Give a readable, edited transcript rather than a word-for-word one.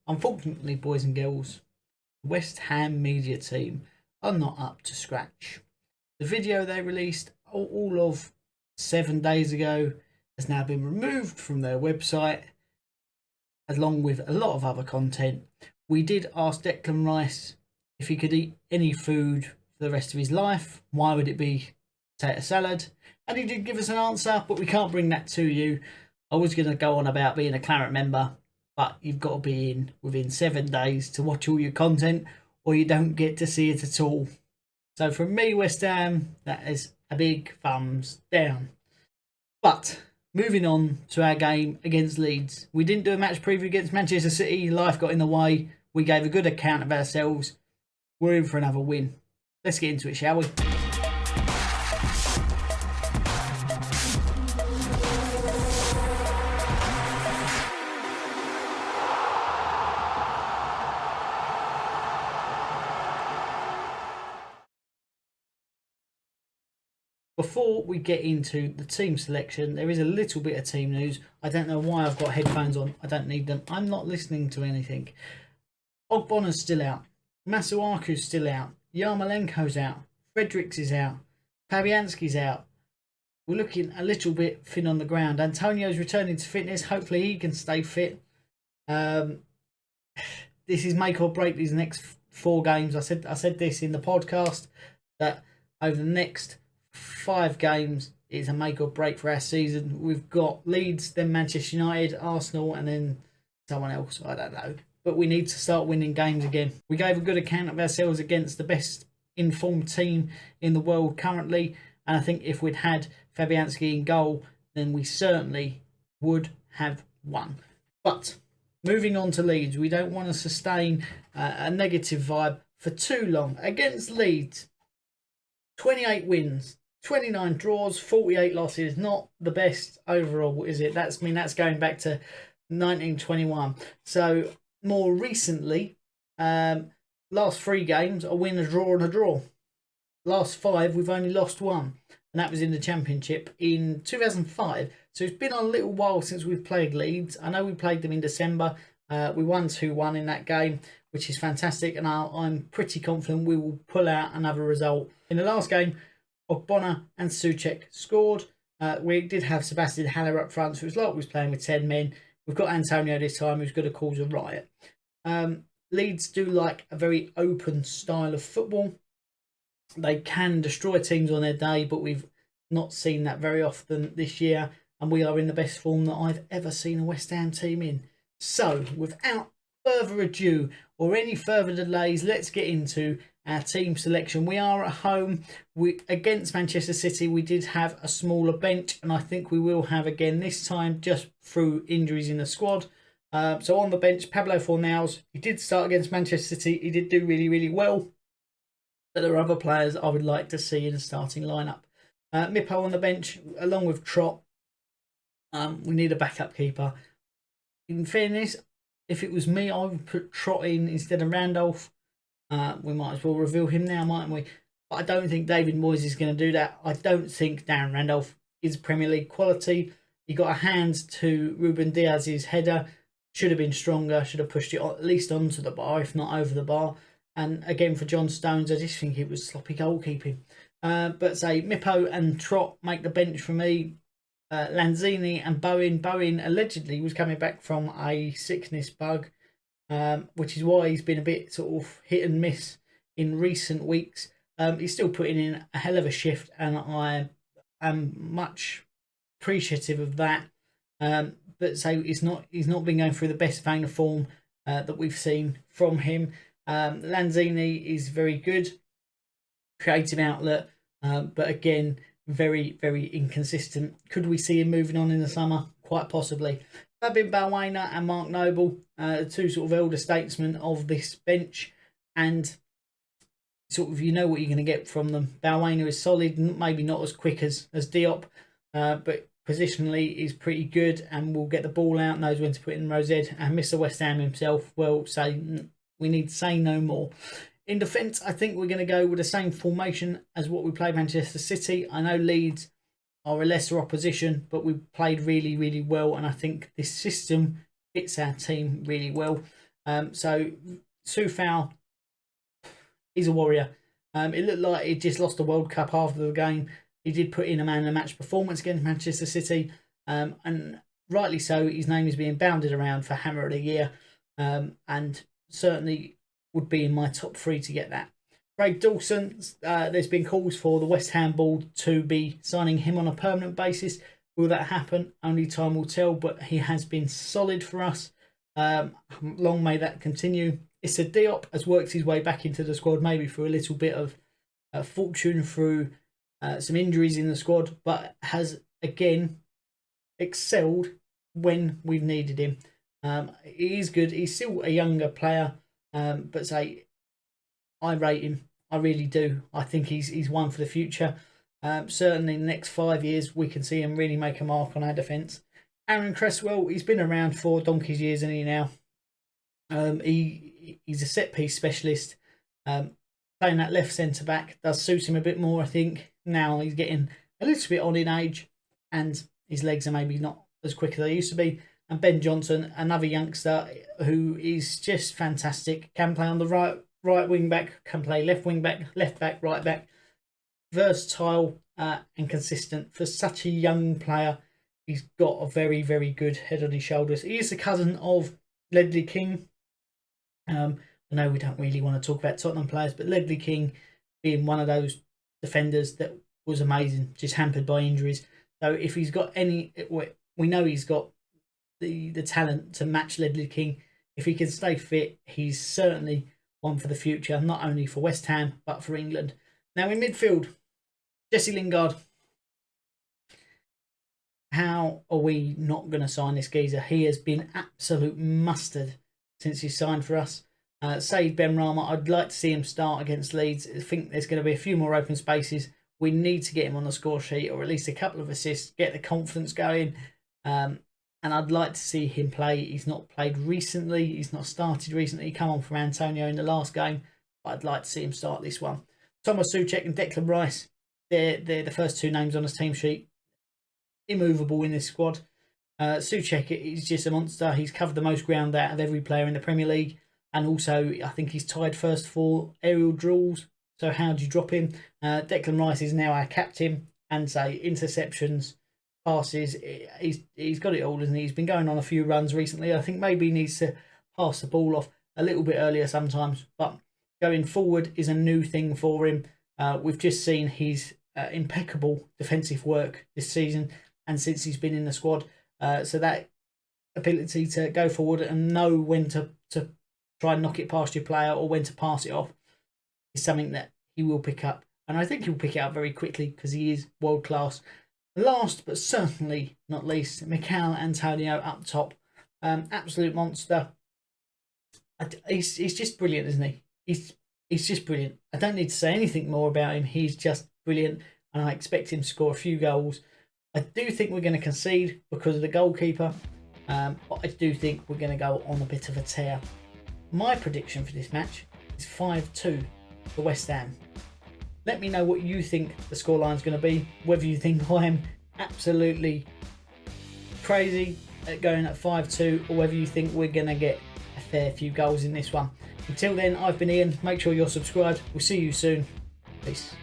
Unfortunately, boys and girls, the West Ham media team are not up to scratch. The video they released all of 7 days ago has now been removed from their website, along with a lot of other content. We did ask Declan Rice if he could eat any food for the rest of his life. Why would it be potato salad? And he did give us an answer, but we can't bring that to you. I was going to go on about being a Claret member, but you've got to be in within 7 days to watch all your content, or you don't get to see it at all. So from me, West Ham, that is a big thumbs down. But moving on to our game against Leeds. We didn't do a match preview against Manchester City. Life got in the way. We gave a good account of ourselves. We're in for another win. Let's get into it, shall we? Before we get into the team selection, there is a little bit of team news. I don't know why I've got headphones on. I don't need them. I'm not listening to anything. Ogbonna's still out. Masuaku's still out. Yarmolenko's out. Fredericks is out. Fabianski's out. We're looking a little bit thin on the ground. Antonio's returning to fitness. Hopefully he can stay fit. This is make or break these next 4 games. I said this in the podcast, that over the next 5 games is a make or break for our season. We've got Leeds, then Manchester United, Arsenal, and then someone else. I don't know. But we need to start winning games again. We gave a good account of ourselves against the best informed team in the world currently. And I think if we'd had Fabianski in goal, then we certainly would have won. But moving on to Leeds, we don't want to sustain a negative vibe for too long. Against Leeds, 28 wins, 29 draws, 48 losses. Not the best overall, is it? That's going back to 1921. So more recently, last 3 games, a win, a draw, and a draw. Last 5, we've only lost 1, and that was in the Championship in 2005. So it's been a little while since we've played Leeds. I know we played them in December. We won 2-1 in that game, which is fantastic, and I'm pretty confident we will pull out another result. In the last game, Ogbonna and Souček scored. We did have Sebastian Haller up front, so it was like we was playing with 10 men. We've got Antonio this time, who's going to cause a riot. Leeds do like a very open style of football. They can destroy teams on their day, but we've not seen that very often this year, and we are in the best form that I've ever seen a West Ham team in. So, without further ado or any further delays, let's get into our team selection. We are at home. Against Manchester City, we did have a smaller bench, and I think we will have again this time, just through injuries in the squad. So on the bench, Pablo Fornals. He did start against Manchester City. He did do really, really well. But there are other players I would like to see in the starting lineup. Mippo on the bench, along with Trott. We need a backup keeper. In fairness, if it was me, I would put Trott in instead of Randolph. We might as well reveal him now, mightn't we? But I don't think David Moyes is going to do that. I don't think Darren Randolph is Premier League quality. He got a hand to Ruben Diaz's header. Should have been stronger. Should have pushed it at least onto the bar, if not over the bar. And again, for John Stones, I just think it was sloppy goalkeeping. But say Mippo and Trott make the bench for me. Lanzini and Bowen. Bowen allegedly was coming back from a sickness bug, which is why he's been a bit sort of hit and miss in recent weeks. He's still putting in a hell of a shift, and I am much appreciative of that. But so he's not been going through the best vein of form that we've seen from him. Lanzini is very good, creative outlet, but again, very, very inconsistent. Could we see him moving on in the summer? Quite possibly. Fabian Balbuena and Mark Noble, two sort of elder statesmen of this bench, and sort of you know what you're going to get from them. Balbuena is solid, maybe not as quick as Diop, but positionally is pretty good and will get the ball out, knows when to put in Rosette, and Mr. West Ham himself will say, we need to say no more. In defence, I think we're going to go with the same formation as what we played Manchester City. I know Leeds are a lesser opposition, but we played really, really well, and I think this system fits our team really well. So Soufal, he's a warrior. It looked like he just lost the World Cup after the game. He did put in a man of the match performance against Manchester City, and rightly so. His name is being bounded around for Hammer of the Year, and certainly would be in my top 3 to get that. Craig Dawson, there's been calls for the West Ham board to be signing him on a permanent basis. Will that happen? Only time will tell, but he has been solid for us. Long may that continue. Issa Diop has worked his way back into the squad, maybe through a little bit of fortune through some injuries in the squad, but has again excelled when we've needed him. He is good. He's still a younger player, but I rate him. I really do. I think he's one for the future. Certainly in the next 5 years, we can see him really make a mark on our defence. Aaron Cresswell, he's been around for donkey's years, isn't he now? He's a set-piece specialist. Playing that left centre-back does suit him a bit more, I think. Now he's getting a little bit on in age and his legs are maybe not as quick as they used to be. And Ben Johnson, another youngster who is just fantastic. Can play on the right wing back, can play left wing back, left back, right back. Versatile and consistent for such a young player. He's got a very, very good head on his shoulders. He is the cousin of Ledley King. I know we don't really want to talk about Tottenham players, but Ledley King being one of those defenders that was amazing, just hampered by injuries. So if he's got any, we know he's got the talent to match Ledley King. If he can stay fit, he's certainly one for the future, not only for West Ham, but for England. Now in midfield, Jesse Lingard. How are we not going to sign this geezer? He has been absolute mustard since he signed for us. Said Benrahma, I'd like to see him start against Leeds. I think there's going to be a few more open spaces. We need to get him on the score sheet, or at least a couple of assists, get the confidence going. And I'd like to see him play. He's not played recently. He's not started recently. He came on from Antonio in the last game. But I'd like to see him start this one. Thomas Souček and Declan Rice, they're the first 2 names on his team sheet. Immovable in this squad. Souček is just a monster. He's covered the most ground out of every player in the Premier League. And also, I think he's tied first for aerial duels. So how do you drop him? Declan Rice is now our captain. And interceptions, passes. He's got it all, isn't he? He's been going on a few runs recently. I think maybe he needs to pass the ball off a little bit earlier sometimes. But going forward is a new thing for him. We've just seen his impeccable defensive work this season and since he's been in the squad. So that ability to go forward and know when to try and knock it past your player or when to pass it off is something that he will pick up. And I think he'll pick it up very quickly because he is world class. Last but certainly not least, Mikel Antonio up top. Absolute monster. He's just brilliant, isn't he? He's just brilliant. I don't need to say anything more about him. He's just brilliant. And I expect him to score a few goals. I do think we're going to concede because of the goalkeeper. But I do think we're going to go on a bit of a tear. My prediction for this match is 5-2 for West Ham. Let me know what you think the scoreline is going to be. Whether you think I'm absolutely crazy at going at 5-2 or whether you think we're going to get a fair few goals in this one. Until then, I've been Ian. Make sure you're subscribed. We'll see you soon. Peace.